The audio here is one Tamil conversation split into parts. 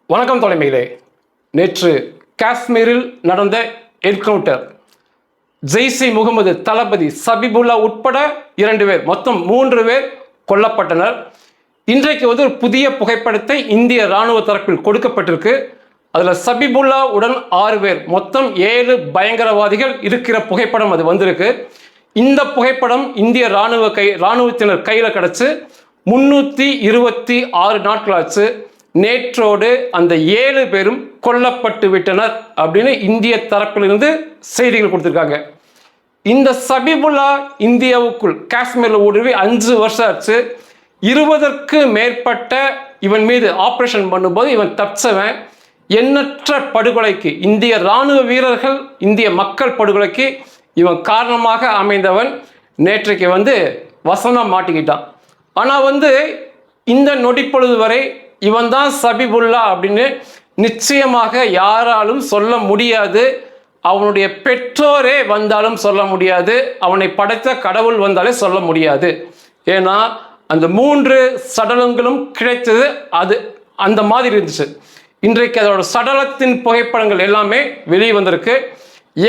வணக்கம் தலைமையிலே. நேற்று காஷ்மீரில் நடந்த என்கவுண்டர், ஜெய்ஷ் முகமது தளபதி சபிபுல்லா உட்பட 2 பேர், மொத்தம் 3 பேர் கொல்லப்பட்டனர். இன்றைக்கு ஒரு புதிய புகைப்படத்தை இந்திய இராணுவ தரப்பில் கொடுக்கப்பட்டிருக்கு. அதில் சபிபுல்லா உடன் 6 பேர், மொத்தம் 7 பயங்கரவாதிகள் இருக்கிற புகைப்படம் அது வந்திருக்கு. இந்த புகைப்படம் இந்திய இராணுவத்தினர் கையில் கிடச்சி 326 நாட்கள் ஆச்சு. நேற்றோடு அந்த 7 பேரும் கொல்லப்பட்டு விட்டனர் அப்படின்னு இந்திய தரப்பிலிருந்து செய்திகள் கொடுத்திருக்காங்க. இந்த சபிபுல்லா இந்தியாவுக்குள் காஷ்மீரில் ஊடுருவி 5 வருஷம் ஆச்சு. 20க்கு மேற்பட்ட இவன் மீது ஆபரேஷன் பண்ணும்போது இவன் தப்பிச்சவன். எண்ணற்ற படுகொலைக்கு, இந்திய இராணுவ வீரர்கள், இந்திய மக்கள் படுகொலைக்கு இவன் காரணமாக அமைந்தவன். நேற்றைக்கு வசனம் மாட்டிக்கிட்டான். ஆனால் இந்த நொடிப்பொழுது வரை இவன் தான் சபிபுல்லா அப்படின்னு நிச்சயமாக யாராலும் சொல்ல முடியாது. அவனுடைய பெற்றோரே வந்தாலும் சொல்ல முடியாது. அவனை படைத்த கடவுள் வந்தாலே சொல்ல முடியாது. ஏன்னா அந்த 3 சடலங்களும் கிடைத்தது அது அந்த மாதிரி இருந்துச்சு. இன்றைக்கு அதோட சடலத்தின் புகைப்படங்கள் எல்லாமே வெளியே வந்திருக்கு.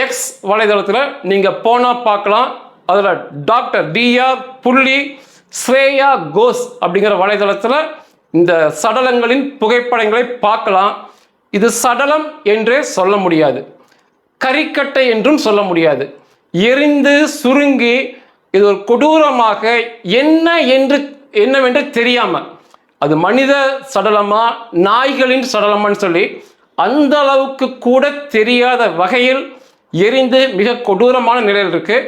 எக்ஸ் வலைதளத்தில் நீங்கள் போனால் பார்க்கலாம். அதில் டாக்டர் DR ஸ்ரேயா கோஸ் அப்படிங்கிற வலைதளத்தில் இந்த சடலங்களின் புகைப்படங்களை பார்க்கலாம். இது சடலம் என்றே சொல்ல முடியாது, கரிக்கட்டை என்றும் சொல்ல முடியாது. எரிந்து சுருங்கி இது ஒரு கொடூரமாக என்னவென்று தெரியாம, அது மனித சடலமா நாய்களின் சடலமான்னு சொல்லி அந்த அளவுக்கு கூட தெரியாத வகையில் எரிந்து மிக கொடூரமான நிலையில் இருக்கு.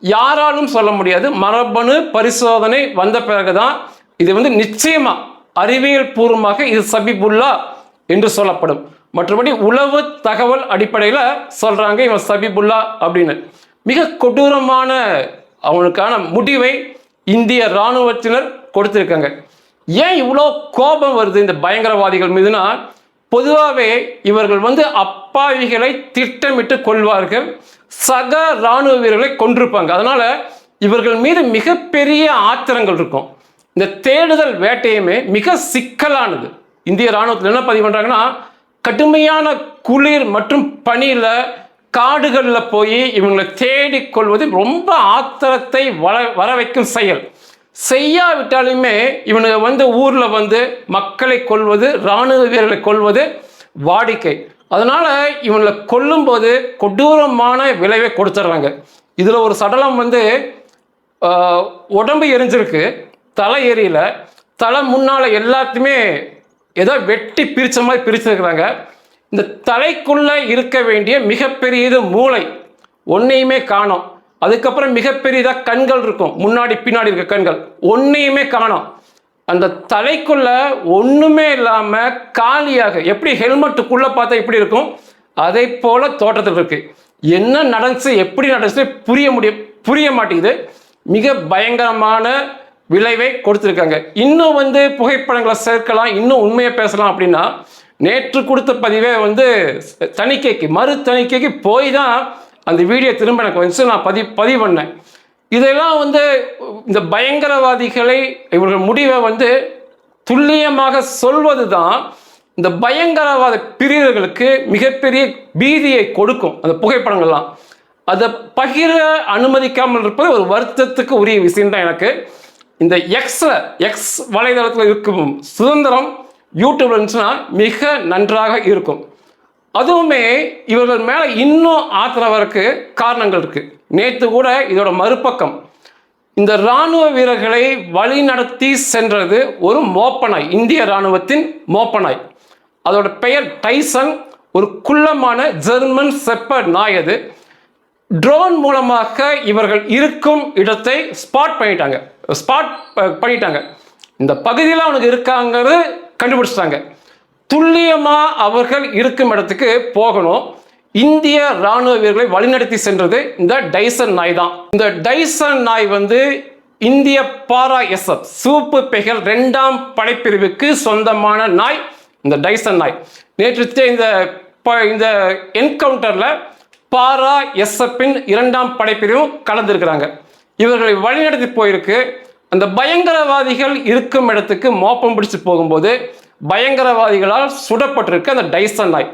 யாராலும் சொல்ல முடியாது. மரபணு பரிசோதனை வந்த பிறகுதான் இது நிச்சயமா அறிவியல் பூர்வமாக இது சபிபுல்லா என்று சொல்லப்படும். மற்றபடி உளவு தகவல் அடிப்படையில் சொல்றாங்க இவன் சபிபுல்லா அப்படின்னு. மிக கொடூரமான அவனுக்கான முடிவை இந்திய இராணுவத்தினர் கொடுத்திருக்காங்க. ஏன் இவ்வளோ கோபம் வருது இந்த பயங்கரவாதிகள் மீதுனா, பொதுவாகவே இவர்கள் அப்பாவிகளை திட்டமிட்டு கொள்வார்கள், சக இராணுவ வீரர்களை கொன்றிருப்பாங்க. அதனால இவர்கள் மீது மிகப்பெரிய ஆத்திரங்கள் இருக்கும். இந்த தேடுதல் வேட்டையுமே மிக சிக்கலானது. இந்திய இராணுவத்தில் என்ன பதிவு பண்ணுறாங்கன்னா, கடுமையான குளிர் மற்றும் பனியில் காடுகளில் போய் இவங்களை தேடிக்கொள்வது ரொம்ப ஆத்திரத்தை வர வைக்கும் செயல். செய்யாவிட்டாலுமே இவனுங்க ஊரில் மக்களை கொல்வது, இராணுவ வீரர்களை கொல்வது வாடிக்கை. அதனால் இவங்களை கொல்லும்போது கொடூரமான விளைவை கொடுத்துட்றாங்க. இதில் ஒரு சடலம் உடம்பு எரிஞ்சிருக்கு, தலை எரியல, தலை முன்னால் எல்லாத்தையுமே ஏதோ வெட்டி பிரித்த மாதிரி பிரிச்சிருக்கிறாங்க. இந்த தலைக்குள்ளே இருக்க வேண்டிய மிகப்பெரியது மூளை, ஒன்றையுமே காணோம். அதுக்கப்புறம் மிகப்பெரியதாக கண்கள் இருக்கும், முன்னாடி பின்னாடி இருக்க கண்கள், ஒன்றையுமே காணோம். அந்த தலைக்குள்ள ஒன்றுமே இல்லாமல் காலியாக, எப்படி ஹெல்மெட்டுக்குள்ளே பார்த்தா எப்படி இருக்கும் அதை போல தோற்றத்தில் இருக்கு. என்ன நடந்துச்சு, எப்படி நடந்துச்சு புரிய மாட்டேங்குது. மிக பயங்கரமான விளைவை கொடுத்துருக்காங்க. இன்னும் புகைப்படங்களை சேர்க்கலாம், இன்னும் உண்மையை பேசலாம் அப்படின்னா, நேற்று கொடுத்த பதிவே தணிக்கைக்கு மறு தணிக்கைக்கு போய் தான் அந்த வீடியோ திரும்ப எனக்கு நான் பதிவு பண்ணேன். இதெல்லாம் இந்த பயங்கரவாதிகளை இவர்கள் முடிவை துல்லியமாக சொல்வது தான் இந்த பயங்கரவாத பிரிவுகளுக்கு மிகப்பெரிய பீதியை கொடுக்கும். அந்த புகைப்படங்கள்லாம் அதை பகிர அனுமதிக்காமல் இருப்பது ஒரு வருத்தத்துக்கு உரிய விஷயம் தான். எனக்கு இந்த எக்ஸ் வலைதளத்தில் இருக்கும் சுதந்திரம் யூடியூப்ல இருந்துச்சுன்னா மிக நன்றாக இருக்கும். அதுவுமே இவர்கள் மேலே இன்னும் ஆத்திரவருக்கு காரணங்கள் இருக்கு. நேற்று கூட இதோட மறுபக்கம், இந்த இராணுவ வீரர்களை வழி நடத்தி சென்றது ஒரு மோப்பனாய், இந்திய இராணுவத்தின் மோப்பனாய். அதோட பெயர் டைசன், ஒரு குள்ளமான ஜெர்மன் செப்பர்ட் நாய். அது ட்ரோன் மூலமாக இவர்கள் இருக்கும் இடத்தை ஸ்பாட் பண்ணிட்டாங்க. இந்த பகுதியில் அவனுக்கு இருக்காங்கிறது கண்டுபிடிச்சிட்டாங்க. துல்லியமா அவர்கள் இருக்கும் இடத்துக்கு போகணும். இந்திய இராணுவ வீரர்களை வழிநடத்தி சென்றது இந்த டைசன் நாய் தான். இந்த டைசன் நாய் இந்திய பாரா SF சூப்பு பெகல் 2ஆம் படைப்பிரிவுக்கு சொந்தமான நாய் இந்த டைசன் நாய். நேற்று இந்த என்கவுண்டர்ல பாரா SF-இன் 2ஆம் படைப்பிரிவும் கலந்துருக்கிறாங்க. இவர்களை வழிநடத்தி போயிருக்கு. அந்த பயங்கரவாதிகள் இருக்கும் இடத்துக்கு மோப்பம் பிடிச்சு போகும்போது பயங்கரவாதிகளால் சுடப்பட்டிருக்கு அந்த டைசன் நாய்.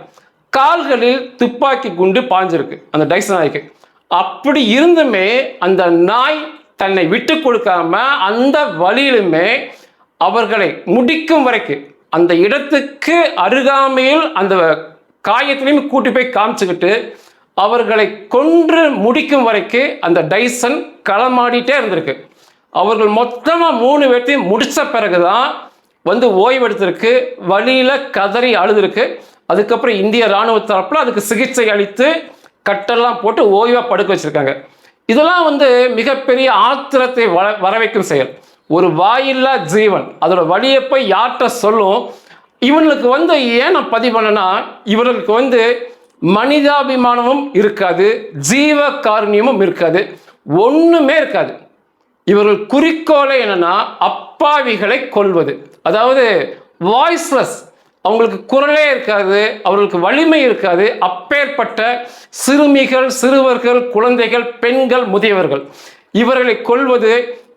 கால்களில் துப்பாக்கி குண்டு பாஞ்சிருக்கு அந்த டைசன் நாய்க்கு. அப்படி இருந்துமே அந்த நாய் தன்னை விட்டு கொடுக்காம அந்த வழியிலுமே அவர்களை முடிக்கும் வரைக்கும் அந்த இடத்துக்கு அருகாமையில் அந்த காயத்திலையும் கூட்டி போய் காமிச்சுக்கிட்டு அவர்களை கொன்று முடிக்கும் வரைக்கும் அந்த டைசன் களமாடிட்டே இருந்திருக்கு. அவர்கள் மொத்தமாக 3 பேர்த்தையும் முடித்த பிறகுதான் வந்து ஓய்வெடுத்திருக்கு, வழியில் கதறி அழுதுருக்கு. அதுக்கப்புறம் இந்திய இராணுவ தரப்பில் அதுக்கு சிகிச்சை அளித்து கட்டெல்லாம் போட்டு ஓய்வாக படுக்க வச்சிருக்காங்க. இதெல்லாம் வந்து மிகப்பெரிய ஆத்திரத்தை வரவைக்கும் செயல். ஒரு வாயில்லா ஜீவன் அதோட வழியை போய் யார்கிட்ட சொல்லும்? இவனுக்கு வந்து ஏன் நான் பதிவு பண்ணனா, இவர்களுக்கு வந்து மனிதாபிமானமும் இருக்காது, ஜீவ காருண்யமும் இருக்காது, ஒண்ணுமே இருக்காது. இவர்கள் குறிக்கோளே என்னன்னா அப்பாவிகளை கொல்வது. அதாவது வாய்ஸ்லெஸ், அவங்களுக்கு குரலே இருக்காது, அவர்களுக்கு வலிமை இருக்காது. அப்பேற்பட்ட சிறுமிகள், சிறுவர்கள், குழந்தைகள், பெண்கள், முதியவர்கள் இவர்களை கொல்வது,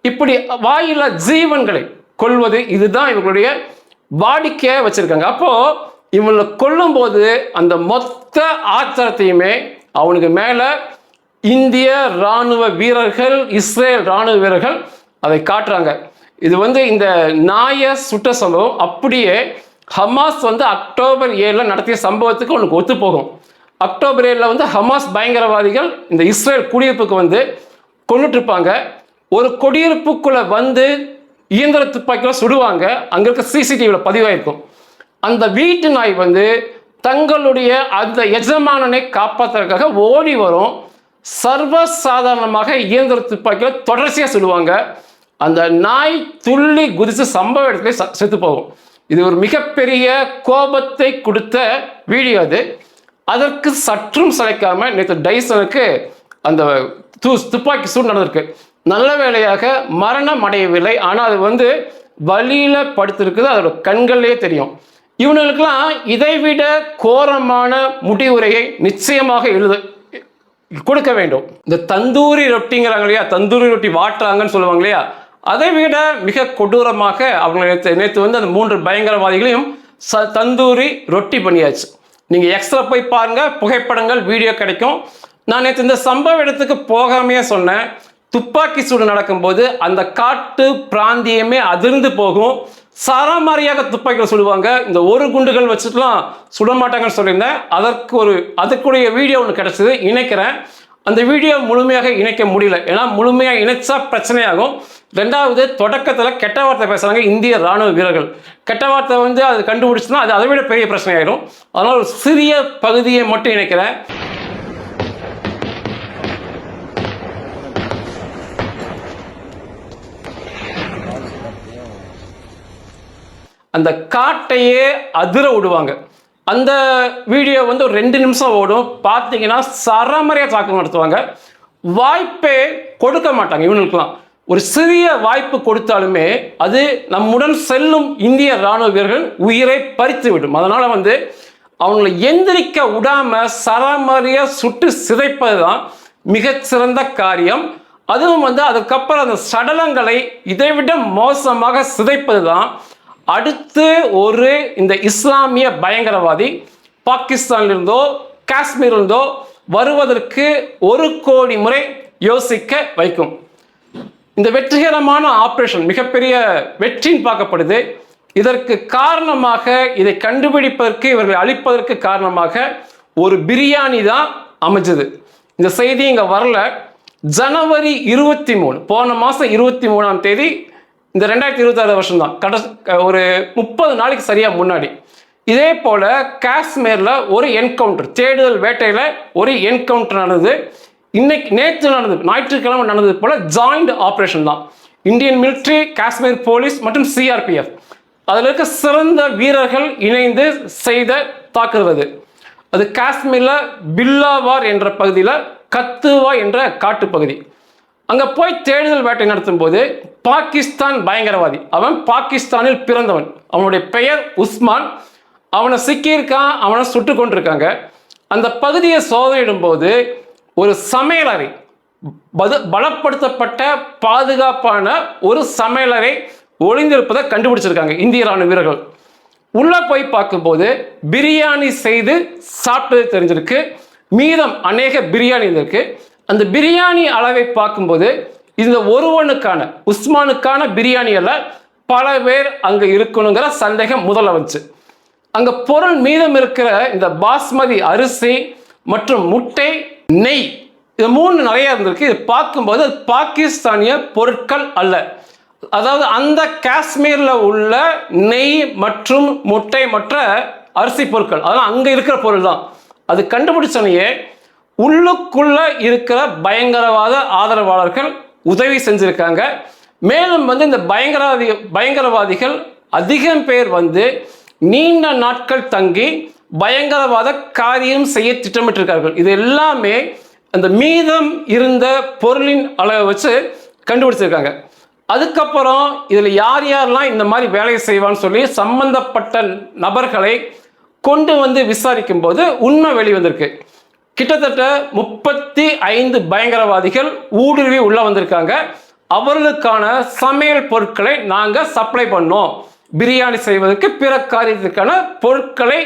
இப்படி வாயில்லா ஜீவன்களை கொல்வது, இதுதான் இவர்களுடைய வாடிக்கையாக வச்சிருக்காங்க. அப்போ இவங்களை கொல்லும் போது அந்த மொத்த ஆச்சாரத்தையுமே அவனுக்கு மேல இந்திய இராணுவ வீரர்கள், இஸ்ரேல் இராணுவ வீரர்கள் அதை காட்டுறாங்க. இது வந்து இந்த நாயை சுட்ட சம்பவம் அப்படியே ஹமாஸ் வந்து அக்டோபர் 7 நடத்திய சம்பவத்துக்கு உனக்கு ஒத்து போகும். அக்டோபர் 7 வந்து ஹமாஸ் பயங்கரவாதிகள் இந்த இஸ்ரேல் குடியிருப்புக்கு வந்து கொண்டுட்டு இருப்பாங்க. ஒரு குடியிருப்புக்குள்ள வந்து இயந்திர துப்பாக்கியில் சுடுவாங்க. அங்கே இருக்க சிசிடிவியில் பதிவாயிருக்கும். அந்த வீட்டு நாய் வந்து தங்களுடைய அந்த எஜமானனை காப்பாற்றுறதுக்காக ஓடி வரும். சர்வசாதாரணமாக இயந்திர துப்பாக்கியில் தொடர்ச்சியாக சுடுவாங்க. அந்த நாய் துள்ளி குதித்து சம்பவ இடத்துல செத்து போகும். இது ஒரு மிகப்பெரிய கோபத்தை கொடுத்த வீடியோ அது. அதற்கு சற்றும் சளைக்காம நேற்று டைசனுக்கு அந்த துப்பாக்கி சூடு நடந்திருக்கு. நல்ல வேளையாக மரணம் அடையவில்லை. ஆனால் அது வந்து வலியில் படுத்திருக்குது, அதோட கண்கள்லேயே தெரியும். இவனுக்கெல்லாம் இதைவிட கோரமான முடிவுரையை நிச்சயமாக கொடுக்க வேண்டும். இந்த தந்தூரி ரொட்டிங்கிறாங்க இல்லையா, தந்தூரி ரொட்டி வாட்டுறாங்கன்னு சொல்லுவாங்க இல்லையா, அதை விட மிக கொடூரமாக அவங்க நேற்று வந்து அந்த 3 பயங்கரவாதிகளையும் தந்தூரி ரொட்டி பண்ணியாச்சு. நீங்கள் எக்ஸ்ட்ரா போய் பாருங்க, புகைப்படங்கள், வீடியோ கிடைக்கும். நான் நேற்று இந்த சம்பவ இடத்துக்கு போகாமையே சொன்னேன். துப்பாக்கி சூடு நடக்கும்போது அந்த காட்டு பிராந்தியமே அதிர்ந்து போகும். சரமாரியாக துப்பாக்கியில் சுடுவாங்க. இந்த 1 குண்டுகள் வச்சுட்டுலாம் சுட மாட்டாங்கன்னு சொல்லியிருந்தேன். அதுக்குரிய வீடியோ ஒன்று கிடைச்சது, இணைக்கிறேன். அந்த வீடியோ முழுமையாக இணைக்க முடியல, ஏன்னா முழுமையாக இணைச்சா பிரச்சனையாகும். 2வது, தொடக்கத்தில் கெட்ட வார்த்தை பேசுகிறாங்க இந்திய இராணுவ வீரர்கள். கெட்ட வார்த்தை வந்து அது கண்டுபிடிச்சுன்னா அது அதை விட பெரிய பிரச்சனையாயிடும். அதனால் ஒரு சிறிய பகுதியை மட்டும் இணைக்கிறேன். அந்த காட்டையே அதிர விடுவாங்க. அந்த வீடியோ வந்து ஒரு 2 நிமிஷம் ஓடும். பார்த்தீங்கன்னா சரமறையாக தாக்கம் நடத்துவாங்க. வாய்ப்பே கொடுக்க மாட்டாங்க இவனுக்கெல்லாம். ஒரு சிறிய வாய்ப்பு கொடுத்தாலுமே அது நம்முடன் செல்லும் இந்திய இராணுவ வீரர்கள் உயிரை பறித்து விடும். அதனால் வந்து அவங்களை எந்திரிக்க விடாமல் சரமறையாக சுட்டு சிதைப்பது தான் மிகச்சிறந்த காரியம். அதுவும் வந்து அதுக்கப்புறம் அந்த சடலங்களை இதைவிட மோசமாக சிதைப்பது தான். அடுத்து ஒரு இந்த இஸ்லாமிய பயங்கரவாதி பாகிஸ்தானிலிருந்தோ காஷ்மீரிலிருந்தோ வருவதற்கு 1 கோடி முறை யோசிக்க வைக்கும். இந்த வெற்றிகரமான ஆபரேஷன் மிகப்பெரிய வெற்றின்னு பார்க்கப்படுது. இதற்கு காரணமாக, இதை கண்டுபிடிப்பதற்கு, இவர்களை அழிப்பதற்கு காரணமாக ஒரு பிரியாணி தான் அமைஞ்சது. இந்த செய்தி இங்கே வரல. ஜனவரி 23, போன மாதம் 23ஆம் தேதி, இந்த 2026 வருஷம் தான், ஒரு 30 நாளைக்கு சரியாக முன்னாடி இதே போல் காஷ்மீரில் ஒரு என்கவுண்டர், தேடுதல் வேட்டையில் ஒரு என்கவுண்டர் நடந்தது. நேற்று நடந்தது, ஞாயிற்றுக்கிழமை நடந்தது போல் ஜாயிண்ட் ஆப்ரேஷன் தான். இந்தியன் மிலிட்ரி, காஷ்மீர் போலீஸ் மற்றும் சிஆர்பிஎஃப் அதில் இருக்க சிறந்த வீரர்கள் இணைந்து செய்த தாக்குதல். அது காஷ்மீரில் பில்லாவார் என்ற பகுதியில் கத்துவா என்ற காட்டுப்பகுதி. அங்கே போய் தேடுதல் வேட்டை நடத்தும் போது பாகிஸ்தான் பயங்கரவாதி, அவன் பாகிஸ்தானில் பிறந்தவன், அவனுடைய பெயர் உஸ்மான், அவனை சிக்கியிருக்கான், அவனை சுட்டு கொண்டிருக்காங்க. அந்த பகுதியை சோதனையிடும் போது ஒரு சமையலறை, பலப்படுத்தப்பட்ட பாதுகாப்பான ஒரு சமையலறை ஒளிந்திருப்பதை கண்டுபிடிச்சிருக்காங்க இந்திய ராணுவ வீரர்கள். உள்ளே போய் பார்க்கும்போது பிரியாணி செய்து சாப்பிட்டது தெரிஞ்சிருக்கு. மீதம் அநேக பிரியாணி இருக்கு. அந்த பிரியாணி அளவை பார்க்கும்போது இந்த ஒருவனுக்கான உஸ்மானுக்கான பிரியாணி எல்லாம் பல பேர் அங்கே இருக்கணுங்கிற சந்தேகம் முதல்ல வந்துச்சு. அங்கே பொருள் மீதம் இருக்கிற இந்த பாஸ்மதி அரிசி மற்றும் முட்டை, நெய், இது 3 நிறைய இருந்திருக்கு. இது பார்க்கும்போது அது பாகிஸ்தானிய பொருட்கள் அல்ல. அதாவது அந்த காஷ்மீரில் உள்ள நெய் மற்றும் முட்டை மற்ற அரிசி பொருட்கள், அதெல்லாம் அங்கே இருக்கிற பொருள் தான். அது கண்டுபிடிச்சனையே உள்ளுக்குள்ள இருக்கிற பயங்கரவாத ஆதரவாளர்கள் உதவி செஞ்சிருக்காங்க. மேலும் இந்த பயங்கரவாதிகள் அதிகம் பேர் நீண்ட நாட்கள் தங்கி பயங்கரவாத காரியம் செய்ய திட்டமிட்டிருக்கார்கள். இது எல்லாமே அந்த மீதம் இருந்த பொருளின் அளவை வச்சு கண்டுபிடிச்சிருக்காங்க. அதுக்கப்புறம் இதில் யார் யாரெல்லாம் இந்த மாதிரி வேலையை செய்வான்னு சொல்லி சம்பந்தப்பட்ட நபர்களை கொண்டு விசாரிக்கும் போது உண்மை வெளிவந்திருக்கு. கிட்டத்தட்ட 35 பயங்கரவாதிகள் ஊடுருவி உள்ள வந்திருக்காங்க. அவர்களுக்கான சமையல் பொருட்களை நாங்கள் சப்ளை பண்ணோம். பிரியாணி செய்வதற்கு பிற காரியத்திற்கான பொருட்களை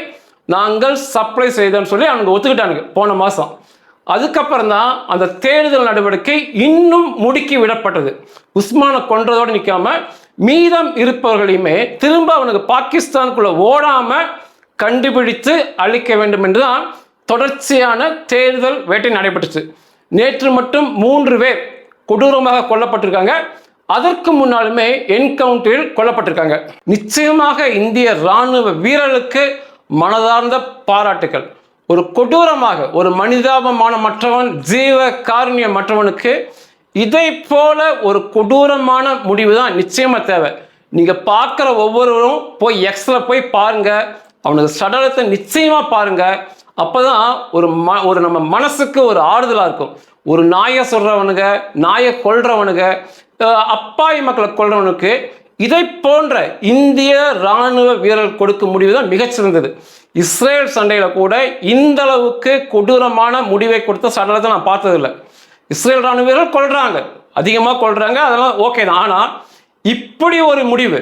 நாங்கள் சப்ளை செய்தோம்னு சொல்லி அவங்க ஒத்துக்கிட்டானுங்க போன மாதம். அதுக்கப்புறம் தான் அந்த தேடுதல் நடவடிக்கை இன்னும் முடுக்கி விடப்பட்டது. உஸ்மானை கொன்றதோடு நிற்காம மீதம் இருப்பவர்களையுமே திரும்ப அவனுக்கு பாகிஸ்தானுக்குள்ள ஓடாம கண்டுபிடித்து அழிக்க வேண்டும் என்றுதான் தொடர்ச்சியான தேடுதல் வேட்டை நடைபெற்றுச்சு. நேற்று மட்டும் 3 பேர் கொடூரமாக கொல்லப்பட்டிருக்காங்க. அதற்கு முன்னாலுமே என்கவுண்டரில் கொல்லப்பட்டிருக்காங்க. நிச்சயமாக இந்திய இராணுவ வீரர்களுக்கு மனதார்ந்த பாராட்டுகள். ஒரு கொடூரமாக ஒரு மனிதாபமான மற்றவன், ஜீவ காருண்யம் மற்றவனுக்கு இதை போல ஒரு கொடூரமான முடிவு தான் நிச்சயமா தேவை. நீங்க பார்க்குற ஒவ்வொருவரும் போய் எக்ஸில் போய் பாருங்க, அவனுக்கு சடலத்தை நிச்சயமா பாருங்க. அப்போதான் ஒரு நம்ம மனசுக்கு ஒரு ஆறுதலாக இருக்கும். ஒரு நாயை சொல்றவனுங்க, நாயை கொல்றவனுங்க, அப்பாவி மக்களை கொல்றவனுக்கு இதை போன்ற இந்திய இராணுவ வீரர்கள் கொடுக்கும் முடிவு தான் மிகச்சிறந்தது. இஸ்ரேல் சண்டையில் கூட இந்த அளவுக்கு கொடூரமான முடிவை கொடுத்த சடலத்தை நான் பார்த்ததில்லை. இஸ்ரேல் இராணுவ வீரர்கள் கொல்றாங்க, அதிகமாக கொல்றாங்க, அதெல்லாம் ஓகே தான். ஆனால் இப்படி ஒரு முடிவு,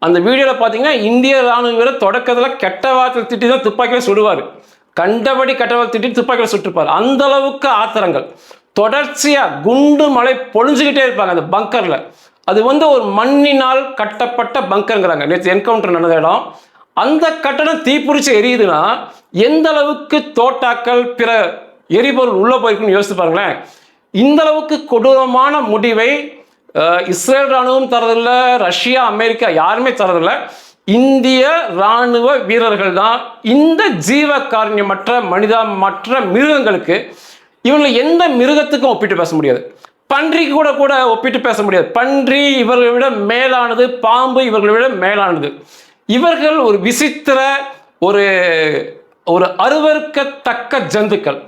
அந்த வீடியோவில் பார்த்தீங்கன்னா இந்திய இராணுவ வீரர் தொடக்கத்தில் கெட்ட வார்த்தை திட்டி தான் துப்பாக்கியில் சுடுவார். கண்டபடி கெட்ட வார்த்தை திட்டி துப்பாக்கியில் சுட்டுப்பார். அந்த அளவுக்கு ஆத்திரங்கள். தொடர்ச்சியாக குண்டு மழை பொழிஞ்சுக்கிட்டே இருப்பாங்க அந்த பங்கரில். அது ஒரு மண்ணினால் கட்டப்பட்ட பங்கருங்கிறாங்க. நேற்று என்கவுண்டர் நடந்த இடம். அந்த கட்டணம் தீப்பிடிச்சு எரியுதுன்னா எந்த அளவுக்கு தோட்டாக்கள் பிற எரிபொருள் உள்ள போயிருக்குன்னு யோசிச்சு பாருங்களேன். இந்த அளவுக்கு கொடூரமான முடிவை இஸ்ரேல் இராணுவம் தரதில்லை, ரஷ்யா, அமெரிக்கா யாருமே தரதில்லை. இந்திய இராணுவ வீரர்கள் தான் இந்த ஜீவ காருண்யமற்ற மற்ற மிருகங்களுக்கு, இவங்களை எந்த மிருகத்துக்கும் ஒப்பிட்டு பேச முடியாது. பன்றிக்கு கூட ஒப்பிட்டு பேச முடியாது. பன்றி இவர்களை விட மேலானது, பாம்பு இவர்களை விட மேலானது. இவர்கள் ஒரு விசித்திர ஒரு அருவருக்கத்தக்க ஜந்துக்கள்.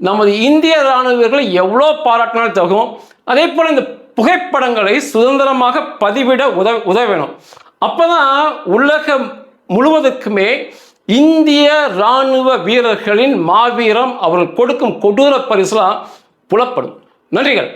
நமது இந்திய இராணுவ வீரர்களை எவ்வளோ பாராட்டினாலும் தகும். அதே போல் இந்த புகைப்படங்களை சுதந்திரமாக பதிவிட உதவணும். அப்போதான் உலகம் முழுவதற்குமே இந்திய இராணுவ வீரர்களின் மாவீரம், அவர்கள் கொடுக்கும் கொடூர பரிசுலாம் புலப்படும். நன்றிகள்.